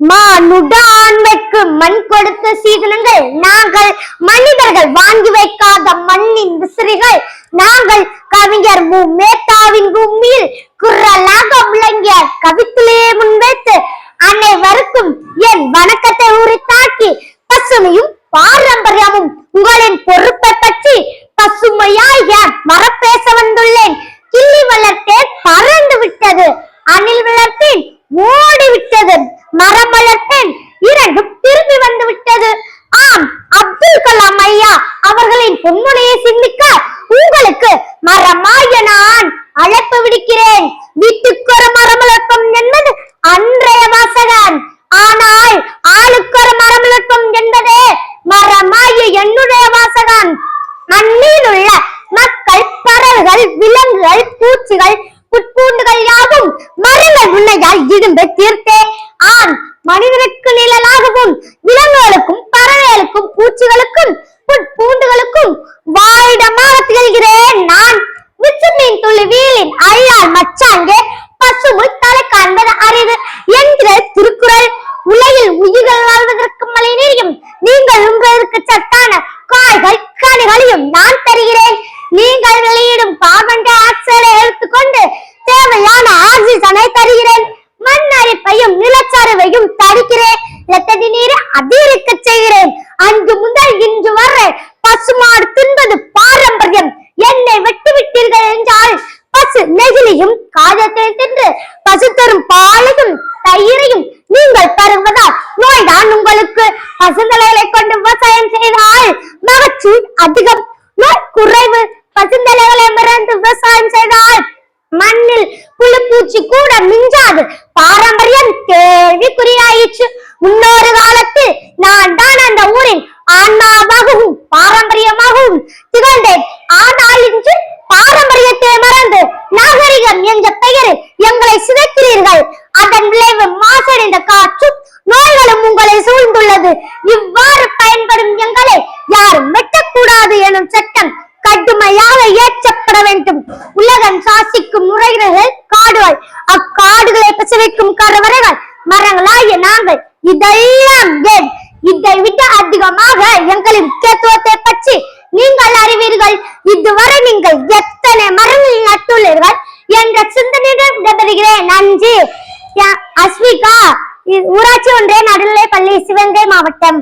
மானுடாண்மைக்கு மண் கொடுத்த சீதனங்கள் நாங்கள், மனிதர்கள் வாங்கி வைக்காத மண்ணின் விசிறிகள் நாங்கள். கவிஞர் மு மேத்தாவின் பூமியில் குரலாக விளங்கிய கவித்துளையை முன்வைத்து அனைவருக்கும் என் வணக்கத்தை உரித்தாக்கி, பசுமையும் பாரம்பரியமும் உங்களின் பொறுப்பை பற்றி பசுமையாய மரப்பேச வந்துள்ளேன். கிள்ளி வளர்த்தேன் பறந்து விட்டது, அணில் வளர்த்தேன் ஓடி விட்டது, மரம் வளர்த்தேன் இரண்டும் திரும்பி வந்து விட்டது. ஆம், அப்துல் கலாம் ஐயா அவர்களின் பொன்முனையை சிந்திக்க உங்களுக்கு மரமாய நான் அழைப்பு விடுக்கிறேன். வீட்டுக்கு ஒரு மரம் வளர்க்கும் என்பது அன்றைய வாசகன், ஆனால் ஆளுக்கு ஒரு மரம் வளர்க்கும் என்பதே மரமாய என்னுடைய வாசகன். மண்ணில் உள்ள மக்கள், பறவைகள், விலங்குகள், பூச்சிகள், புட்பூண்டுகள் யாவும் மரங்கள் உன்னையால் இருந்து தீர்த்தே. ஆம், மனிதனுக்கு நிழலாகவும் விலங்குகளுக்கும் பறவைகளுக்கும் பூச்சிகளுக்கும் புட்பூண்டுகளுக்கும் வாயிடமாக திகழ்கிறேன் நான். விசுமீன் துளி வீலின் அல்லால் மச்சாங்கே பசுமை தலை காண்பது அரிது என்கிற திருக்குறள். உலகில் உயிர்கள் வாழ்வதற்கு மழை நீரையும் நீங்கள் உண்பதற்கு சத்தான காய்கள் கனிகளையும் நான் தருகிறேன். நீங்கள் வெளியிடும் கார்பன் டை ஆக்சைடை எடுத்துக்கொண்டு தேவையான ஆக்சிஜனை தருகிறேன். மண் அரிப்பையும் நிலச்சரிவையும் தடுக்கிறேன். நிலத்தடி நீரை அதிகரிக்க செய்கிறேன். அன்று முதல் இன்று வரை பசுமாடு தின்பது பாரம்பரியம். என்னை வெட்டி விட்டீர்கள் என்றால் பசு நெகிழியும் காதத்தை தின்று பசு தரும் பாலையும் தயிரையும் நீங்கள் தருவதால் நோய்தான் உங்களுக்கு. பசுந்தலைகளை கொண்டு விவசாயம் செய்தால் மகச்சூல் அதிகம், நோய் குறைவு. பசுந்தலைகளை மறந்து விவசாயம் செய்தால் மண்ணில் புழுப்பூச்சி கூட மிஞ்சாது. பாரம்பரியம் கேள்விக்குறியாயிற்று. முன்னொரு காலத்தில் நான் தான் அந்த ஊரின் ஆன்மாவாகவும் பாரம்பரியமாகவும் திகழ்ந்தேன். ஆனால் இன்று பாரம்பரியத்தை மறந்து நாகரிகம் என்ற பெயரில் எங்களை சிதைக்கிறீர்கள். அதன் விளைவு மாசடைந்த காற்றும் நோய்களும் உங்களை சூழ்ந்துள்ளது. இவ்வாறு பயன்படும் எங்களை யாரும் வெட்டக்கூடாது எனும் சட்டம் கடுமையாக ஏற்றப்பட வேண்டும். உலகம் சாசிக்கும் முறைகள் காடுகள், அக்காடுகளை பசுவைக்கும் கருவறைகள் மரங்களாகிய நாங்கள். இதெல்லாம் ஏன்? இதை விட அதிகமாக எங்களின் முக்கியத்துவத்தை பற்றி நீங்கள் அறிவீர்கள். இதுவரை நீங்கள் எத்தனை மரங்கள் நட்டுள்ளீர்கள் என்ற சிந்தனையுடன் விடைபெறுகிறேன். நன்றி. அஸ்விகா, ஊராட்சி ஒன்றிய நடுநிலைப்பள்ளி, சிவகங்கை மாவட்டம்.